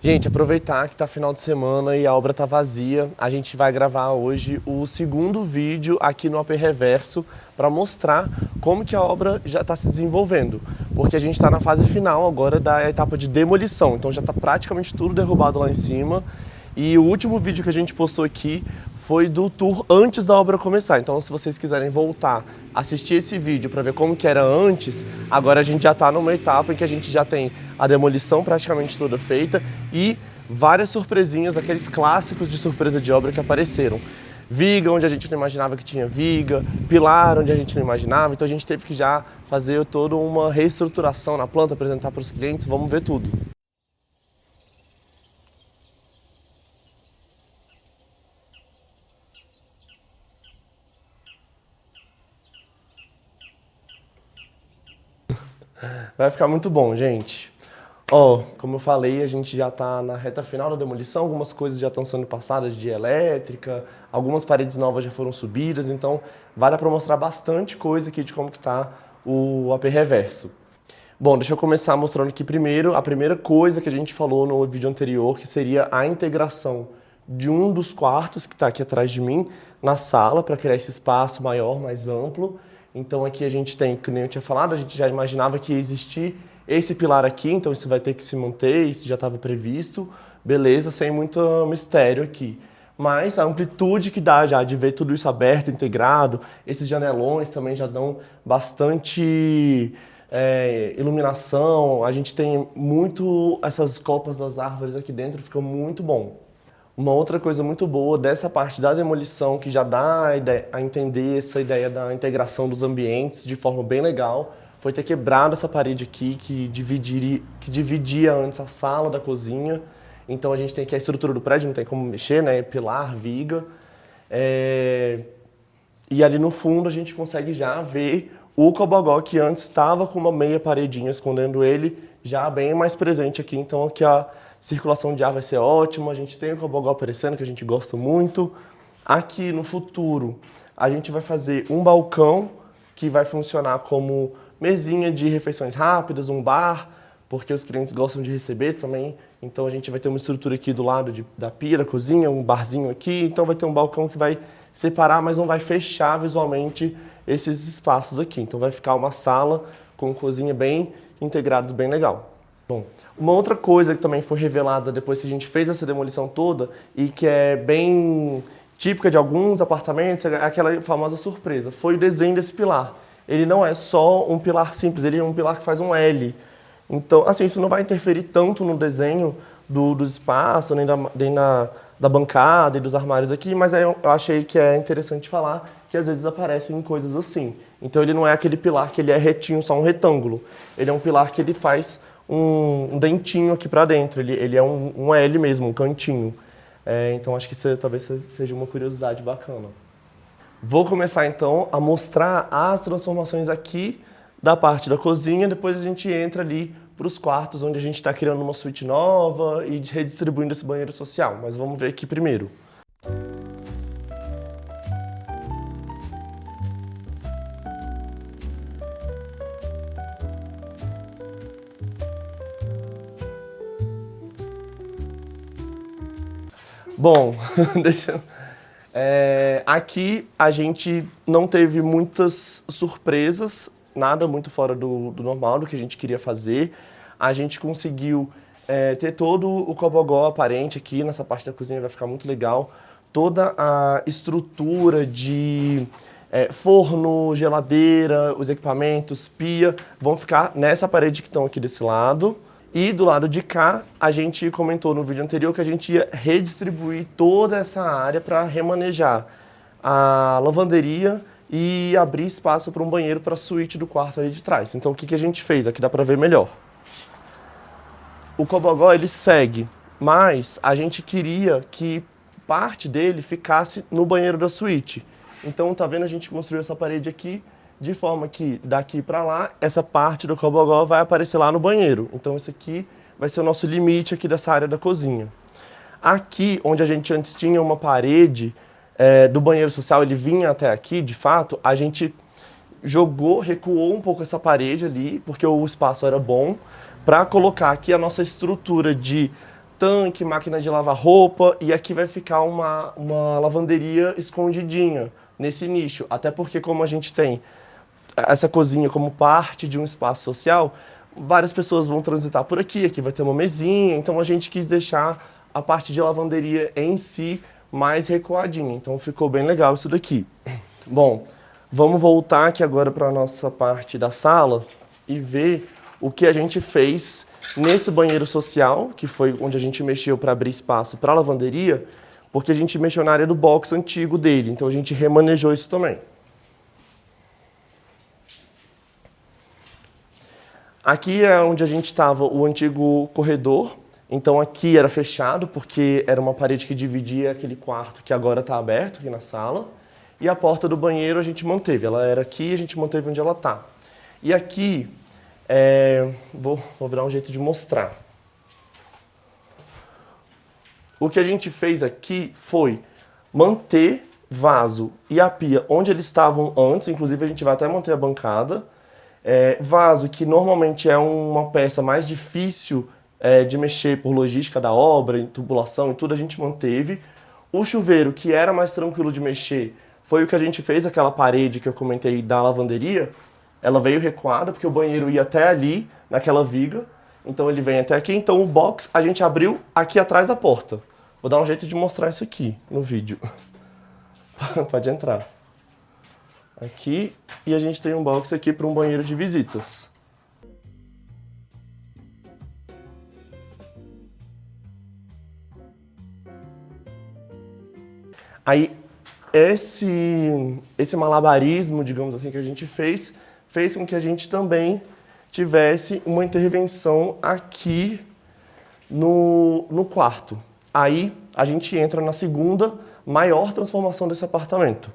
Gente, aproveitar que tá final de semana e a obra tá vazia, a gente vai gravar hoje o segundo vídeo aqui no AP Reverso para mostrar como que a obra já está se desenvolvendo, porque a gente está na fase final agora da etapa de demolição, então já está praticamente tudo derrubado lá em cima. E o último vídeo que a gente postou aqui foi do tour antes da obra começar. Então, se vocês quiserem voltar, assistir esse vídeo para ver como que era antes, agora a gente já está numa etapa em que a gente já tem a demolição praticamente toda feita e várias surpresinhas, aqueles clássicos de surpresa de obra que apareceram. Viga onde a gente não imaginava que tinha viga, pilar onde a gente não imaginava, então a gente teve que já fazer toda uma reestruturação na planta, apresentar para os clientes, vamos ver tudo. Vai ficar muito bom, gente. Ó, como eu falei, a gente já tá na reta final da demolição, algumas coisas já estão sendo passadas de elétrica, algumas paredes novas já foram subidas, então vai dar para mostrar bastante coisa aqui de como que tá o AP Reverso. Bom, deixa eu começar mostrando aqui primeiro a primeira coisa que a gente falou no vídeo anterior, que seria a integração de um dos quartos que está aqui atrás de mim na sala, para criar esse espaço maior, mais amplo. Então aqui a gente tem, como eu tinha falado, a gente já imaginava que ia existir esse pilar aqui, então isso vai ter que se manter, isso já estava previsto, beleza, sem muito mistério aqui. Mas a amplitude que dá já de ver tudo isso aberto, integrado, esses janelões também já dão bastante iluminação, a gente tem muito essas copas das árvores aqui dentro, fica muito bom. Uma outra coisa muito boa dessa parte da demolição, que já dá a entender essa ideia da integração dos ambientes de forma bem legal, foi ter quebrado essa parede aqui que dividia antes a sala da cozinha. Então a gente tem aqui a estrutura do prédio, não tem como mexer, né? Pilar, viga. E ali no fundo a gente consegue já ver o cobogó que antes estava com uma meia paredinha escondendo ele, já bem mais presente aqui. Então aqui a circulação de ar vai ser ótima, a gente tem o cobogó aparecendo, que a gente gosta muito. Aqui no futuro a gente vai fazer um balcão que vai funcionar como mesinha de refeições rápidas, um bar, porque os clientes gostam de receber também. Então a gente vai ter uma estrutura aqui do lado da pia, da cozinha, um barzinho aqui. Então vai ter um balcão que vai separar, mas não vai fechar visualmente esses espaços aqui. Então vai ficar uma sala com cozinha bem integrados, bem legal. Bom, uma outra coisa que também foi revelada depois que a gente fez essa demolição toda e que é bem típica de alguns apartamentos, é aquela famosa surpresa, foi o desenho desse pilar. Ele não é só um pilar simples, ele é um pilar que faz um L. Então, assim, isso não vai interferir tanto no desenho do espaço, nem da bancada e dos armários aqui, mas eu achei que é interessante falar que às vezes aparecem coisas assim. Então ele não é aquele pilar que ele é retinho, só um retângulo. Ele é um pilar que ele faz um dentinho aqui para dentro, ele é um L mesmo, um cantinho. Então acho que isso talvez seja uma curiosidade bacana. Vou começar então a mostrar as transformações aqui da parte da cozinha, depois a gente entra ali para os quartos onde a gente está criando uma suíte nova e redistribuindo esse banheiro social, mas vamos ver aqui primeiro. Bom, aqui a gente não teve muitas surpresas, nada muito fora do normal, do que a gente queria fazer. A gente conseguiu ter todo o cobogó aparente aqui, nessa parte da cozinha vai ficar muito legal. Toda a estrutura de forno, geladeira, os equipamentos, pia, vão ficar nessa parede que estão aqui desse lado. E do lado de cá, a gente comentou no vídeo anterior que a gente ia redistribuir toda essa área para remanejar a lavanderia e abrir espaço para um banheiro para a suíte do quarto ali de trás. Então o que a gente fez? Aqui dá para ver melhor. O cobogó ele segue, mas a gente queria que parte dele ficasse no banheiro da suíte. Então tá vendo, a gente construiu essa parede aqui de forma que daqui para lá, essa parte do cobogó vai aparecer lá no banheiro. Então esse aqui vai ser o nosso limite aqui dessa área da cozinha. Aqui, onde a gente antes tinha uma parede do banheiro social, ele vinha até aqui, de fato, a gente recuou um pouco essa parede ali, porque o espaço era bom, para colocar aqui a nossa estrutura de tanque, máquina de lavar roupa, e aqui vai ficar uma lavanderia escondidinha nesse nicho. Até porque como a gente tem essa cozinha como parte de um espaço social, várias pessoas vão transitar por aqui, aqui vai ter uma mesinha, então a gente quis deixar a parte de lavanderia em si mais recuadinha, então ficou bem legal isso daqui. Bom, vamos voltar aqui agora para a nossa parte da sala e ver o que a gente fez nesse banheiro social, que foi onde a gente mexeu para abrir espaço para a lavanderia, porque a gente mexeu na área do box antigo dele, então a gente remanejou isso também. Aqui é onde a gente estava o antigo corredor, então aqui era fechado porque era uma parede que dividia aquele quarto que agora está aberto aqui na sala. E a porta do banheiro a gente manteve, ela era aqui e a gente manteve onde ela está. E aqui, vou virar um jeito de mostrar. O que a gente fez aqui foi manter vaso e a pia onde eles estavam antes, inclusive a gente vai até manter a bancada. Vaso, que normalmente é uma peça mais difícil de mexer por logística da obra, em tubulação e tudo, a gente manteve. O chuveiro, que era mais tranquilo de mexer, foi o que a gente fez, aquela parede que eu comentei da lavanderia. Ela veio recuada, porque o banheiro ia até ali, naquela viga. Então ele vem até aqui. Então o box a gente abriu aqui atrás da porta. Vou dar um jeito de mostrar isso aqui no vídeo. Pode entrar. Aqui, e a gente tem um box aqui para um banheiro de visitas. Aí, esse malabarismo, digamos assim, que a gente fez com que a gente também tivesse uma intervenção aqui no quarto. Aí, a gente entra na segunda maior transformação desse apartamento.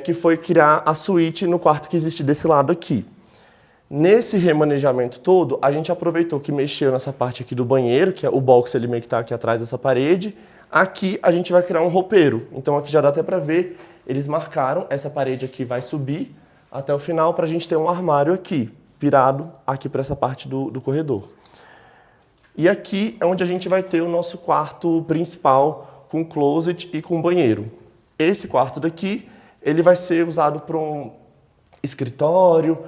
Que foi criar a suíte no quarto que existe desse lado aqui. Nesse remanejamento todo, a gente aproveitou que mexeu nessa parte aqui do banheiro, que é o box ele meio que tá aqui atrás dessa parede. Aqui a gente vai criar um roupeiro. Então aqui já dá até pra ver, eles marcaram, essa parede aqui vai subir até o final pra gente ter um armário aqui, virado aqui pra essa parte do corredor. E aqui é onde a gente vai ter o nosso quarto principal, com closet e com banheiro. Esse quarto daqui, ele vai ser usado para um escritório,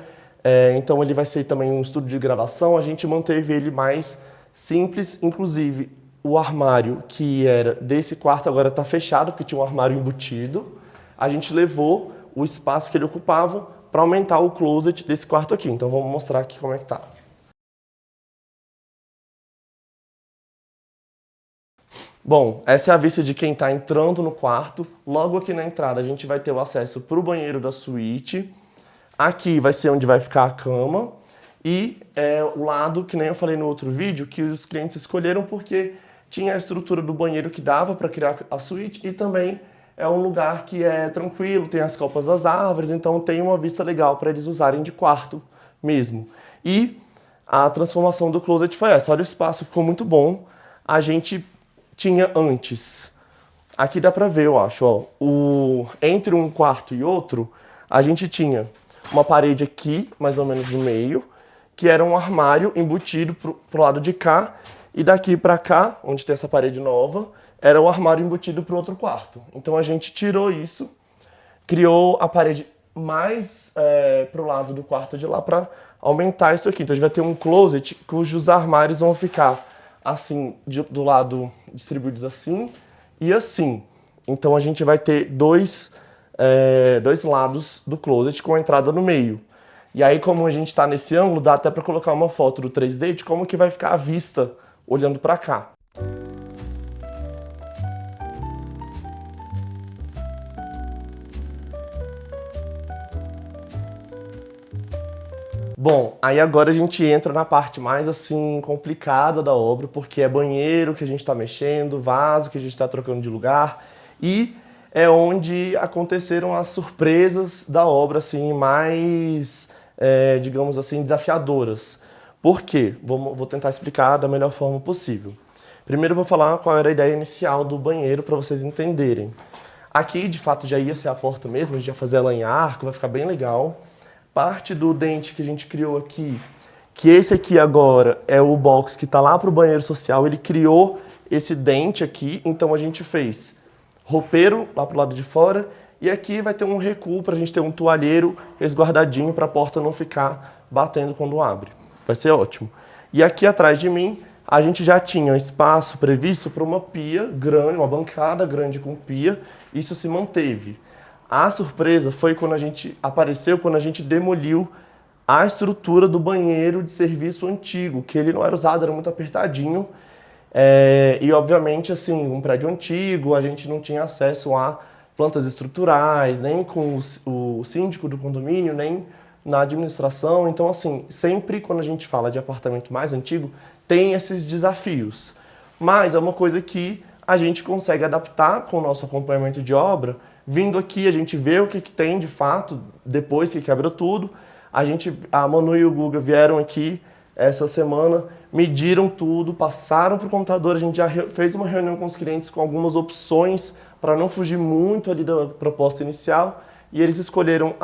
então ele vai ser também um estúdio de gravação. A gente manteve ele mais simples, inclusive o armário que era desse quarto agora está fechado, porque tinha um armário embutido. A gente levou o espaço que ele ocupava para aumentar o closet desse quarto aqui. Então vamos mostrar aqui como é que tá. Bom, essa é a vista de quem está entrando no quarto. Logo aqui na entrada a gente vai ter o acesso para o banheiro da suíte. Aqui vai ser onde vai ficar a cama. E o lado, que nem eu falei no outro vídeo, que os clientes escolheram porque tinha a estrutura do banheiro que dava para criar a suíte e também é um lugar que é tranquilo, tem as copas das árvores, então tem uma vista legal para eles usarem de quarto mesmo. E a transformação do closet foi essa. Olha, o espaço ficou muito bom. A gente tinha antes. Aqui dá pra ver, eu acho, ó. Entre um quarto e outro, a gente tinha uma parede aqui, mais ou menos no meio, que era um armário embutido pro lado de cá, e daqui pra cá, onde tem essa parede nova, era o armário embutido pro outro quarto. Então a gente tirou isso, criou a parede mais pro lado do quarto de lá pra aumentar isso aqui. Então a gente vai ter um closet cujos armários vão ficar assim, do lado distribuídos assim e assim. Então a gente vai ter dois lados do closet com a entrada no meio. E aí, como a gente está nesse ângulo, dá até para colocar uma foto do 3D de como que vai ficar a vista olhando para cá. Bom, aí agora a gente entra na parte mais assim complicada da obra, porque é banheiro que a gente está mexendo, vaso que a gente está trocando de lugar, e é onde aconteceram as surpresas da obra assim mais, digamos assim, desafiadoras. Por quê? Vou tentar explicar da melhor forma possível. Primeiro eu vou falar qual era a ideia inicial do banheiro para vocês entenderem. Aqui, de fato, já ia ser a porta mesmo, a gente ia fazer ela em arco, vai ficar bem legal. Parte do dente que a gente criou aqui, que esse aqui agora é o box que está lá para o banheiro social, ele criou esse dente aqui, então a gente fez roupeiro lá pro lado de fora e aqui vai ter um recuo para a gente ter um toalheiro resguardadinho para a porta não ficar batendo quando abre. Vai ser ótimo. E aqui atrás de mim a gente já tinha espaço previsto para uma pia grande, uma bancada grande com pia, isso se manteve. A surpresa foi quando a gente apareceu, quando a gente demoliu a estrutura do banheiro de serviço antigo, que ele não era usado, era muito apertadinho. E obviamente, assim, um prédio antigo, a gente não tinha acesso a plantas estruturais, nem com o síndico do condomínio, nem na administração. Então, assim, sempre quando a gente fala de apartamento mais antigo, tem esses desafios. Mas é uma coisa que a gente consegue adaptar com o nosso acompanhamento de obra. Vindo aqui, a gente vê o que tem de fato, depois que quebra tudo. A Manu e o Guga vieram aqui essa semana, mediram tudo, passaram para o computador, a gente já fez uma reunião com os clientes com algumas opções para não fugir muito ali da proposta inicial, e eles escolheram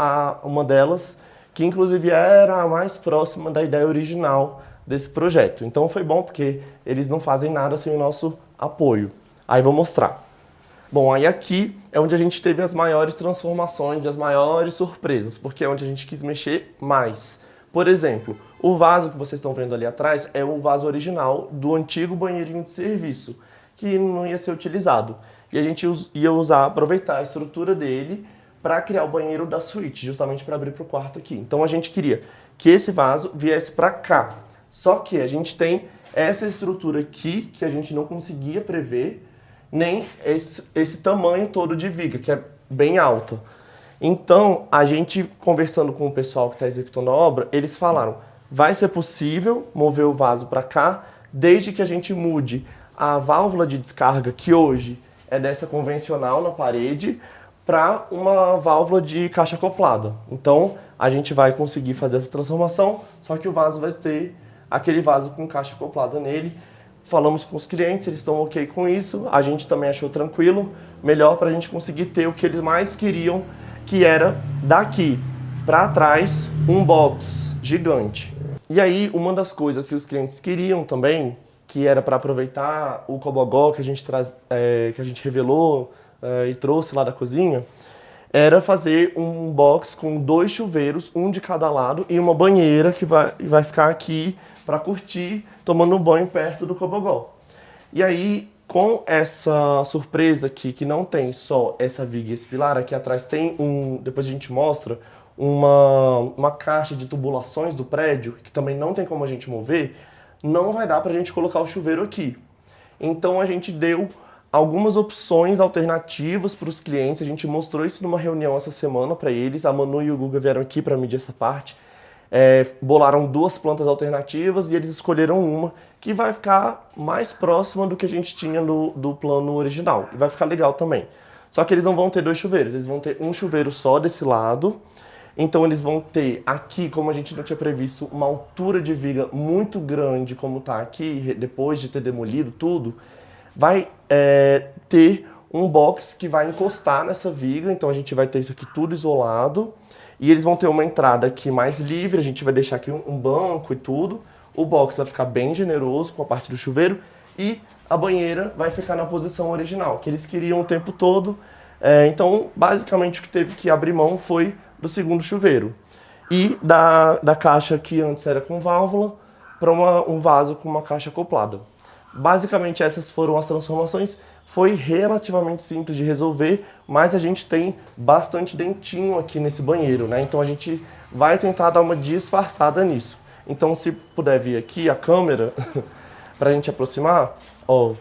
uma delas, que inclusive era a mais próxima da ideia original desse projeto. Então foi bom porque eles não fazem nada sem o nosso apoio. Aí vou mostrar. Bom, aí aqui é onde a gente teve as maiores transformações e as maiores surpresas, porque é onde a gente quis mexer mais. Por exemplo, o vaso que vocês estão vendo ali atrás é o vaso original do antigo banheirinho de serviço, que não ia ser utilizado. E a gente ia aproveitar a estrutura dele para criar o banheiro da suíte, justamente para abrir para o quarto aqui. Então a gente queria que esse vaso viesse para cá. Só que a gente tem essa estrutura aqui que a gente não conseguia prever, nem esse tamanho todo de viga, que é bem alta. Então, a gente conversando com o pessoal que está executando a obra, eles falaram, vai ser possível mover o vaso para cá, desde que a gente mude a válvula de descarga, que hoje é dessa convencional na parede, para uma válvula de caixa acoplada. Então, a gente vai conseguir fazer essa transformação, só que o vaso vai ter aquele vaso com caixa acoplada nele. Falamos com os clientes, eles estão ok com isso, a gente também achou tranquilo, melhor para a gente conseguir ter o que eles mais queriam, que era daqui para trás um box gigante. E aí, uma das coisas que os clientes queriam também, que era para aproveitar o cobogó que a gente revelou e trouxe lá da cozinha, era fazer um box com 2 chuveiros, um de cada lado, e uma banheira que vai ficar aqui para curtir, tomando um banho perto do cobogó. E aí, com essa surpresa aqui, que não tem só essa viga e esse pilar, aqui atrás tem depois a gente mostra, uma caixa de tubulações do prédio, que também não tem como a gente mover, não vai dar pra gente colocar o chuveiro aqui. Então a gente deu algumas opções alternativas para os clientes, a gente mostrou isso numa reunião essa semana para eles, a Manu e o Guga vieram aqui para medir essa parte, bolaram 2 plantas alternativas e eles escolheram uma que vai ficar mais próxima do que a gente tinha do plano original, e vai ficar legal também. Só que eles não vão ter 2 chuveiros, eles vão ter um chuveiro só desse lado, então eles vão ter aqui, como a gente não tinha previsto, uma altura de viga muito grande como está aqui, depois de ter demolido tudo, vai ter um box que vai encostar nessa viga, então a gente vai ter isso aqui tudo isolado, e eles vão ter uma entrada aqui mais livre, a gente vai deixar aqui um banco e tudo, o box vai ficar bem generoso com a parte do chuveiro, e a banheira vai ficar na posição original, que eles queriam o tempo todo. Então, basicamente, o que teve que abrir mão foi do segundo chuveiro. E da caixa que antes era com válvula, para um vaso com uma caixa acoplada. Basicamente, essas foram as transformações. Foi relativamente simples de resolver, mas a gente tem bastante dentinho aqui nesse banheiro, né? Então a gente vai tentar dar uma disfarçada nisso. Então, se puder vir aqui a câmera, para a gente aproximar, ó,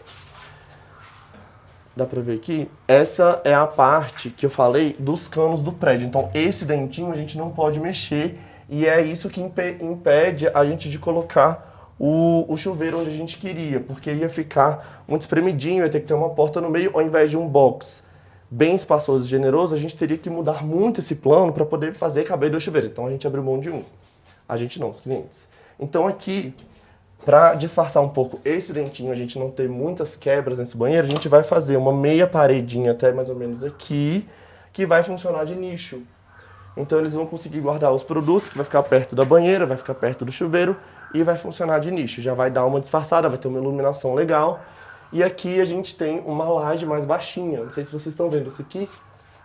dá pra ver aqui? Essa é a parte que eu falei dos canos do prédio. Então, esse dentinho a gente não pode mexer, e é isso que impede a gente de colocar o chuveiro onde a gente queria, porque ia ficar muito espremidinho, ia ter que ter uma porta no meio, ao invés de um box bem espaçoso e generoso, a gente teria que mudar muito esse plano para poder fazer caber 2 chuveiros. Então a gente abriu mão de um. A gente não, os clientes. Então aqui, para disfarçar um pouco esse dentinho, a gente não ter muitas quebras nesse banheiro, a gente vai fazer uma meia paredinha até mais ou menos aqui, que vai funcionar de nicho. Então eles vão conseguir guardar os produtos, que vai ficar perto da banheira, vai ficar perto do chuveiro, e vai funcionar de nicho. Já vai dar uma disfarçada, vai ter uma iluminação legal. E aqui a gente tem uma laje mais baixinha. Não sei se vocês estão vendo, isso aqui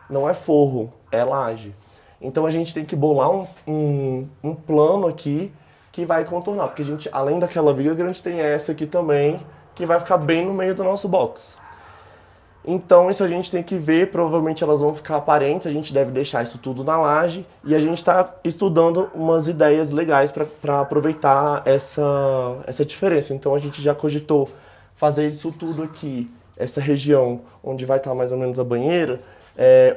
não é forro, é laje. Então a gente tem que bolar um plano aqui que vai contornar, porque a gente, além daquela viga grande, tem essa aqui também, que vai ficar bem no meio do nosso box. Então isso a gente tem que ver, provavelmente elas vão ficar aparentes, a gente deve deixar isso tudo na laje, e a gente está estudando umas ideias legais para aproveitar essa diferença. Então a gente já cogitou fazer isso tudo aqui, essa região onde vai estar mais ou menos a banheira,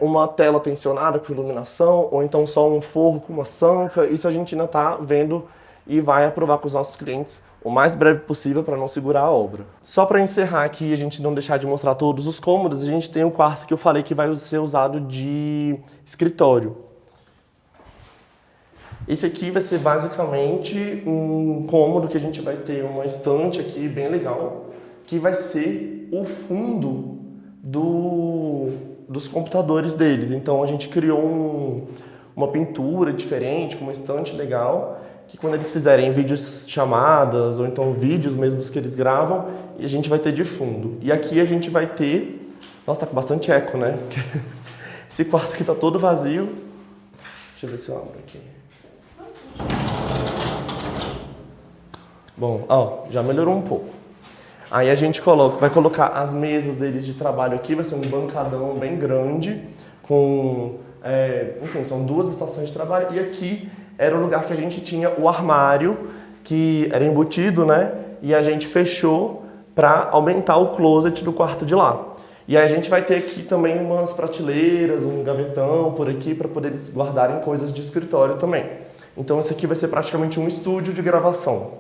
uma tela tensionada com iluminação, ou então só um forro com uma sanca. Isso a gente ainda está vendo e vai aprovar com os nossos clientes o mais breve possível para não segurar a obra. Só para encerrar aqui, a gente não deixar de mostrar todos os cômodos, a gente tem o quarto que eu falei que vai ser usado de escritório. Esse aqui vai ser basicamente um cômodo que a gente vai ter uma estante aqui bem legal, que vai ser o fundo dos computadores deles. Então a gente criou uma pintura diferente, com uma estante legal, que quando eles fizerem vídeos chamadas, ou então vídeos mesmo que eles gravam, a gente vai ter de fundo. E aqui a gente vai ter... Nossa, tá com bastante eco, né? Esse quarto aqui tá todo vazio. Deixa eu ver se eu abro aqui. Bom, ó, já melhorou um pouco. Aí a gente vai colocar as mesas deles de trabalho aqui, vai ser um bancadão bem grande, com... enfim, são 2 estações de trabalho, e aqui era o lugar que a gente tinha o armário, que era embutido, né? E a gente fechou para aumentar o closet do quarto de lá. E aí a gente vai ter aqui também umas prateleiras, um gavetão por aqui, para poder eles guardarem coisas de escritório também. Então esse aqui vai ser praticamente um estúdio de gravação.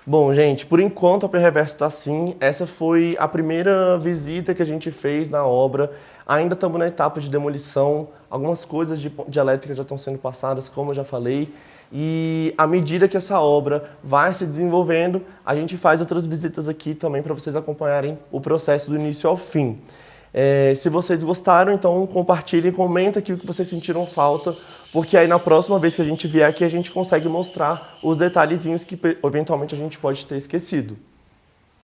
Bom, gente, por enquanto a Perreverso está assim. Essa foi a primeira visita que a gente fez na obra. Ainda estamos na etapa de demolição. Algumas coisas de elétrica já estão sendo passadas, como eu já falei. E à medida que essa obra vai se desenvolvendo, a gente faz outras visitas aqui também para vocês acompanharem o processo do início ao fim. Se vocês gostaram, então compartilhem, comentem aqui o que vocês sentiram falta, porque aí na próxima vez que a gente vier aqui, a gente consegue mostrar os detalhezinhos que eventualmente a gente pode ter esquecido.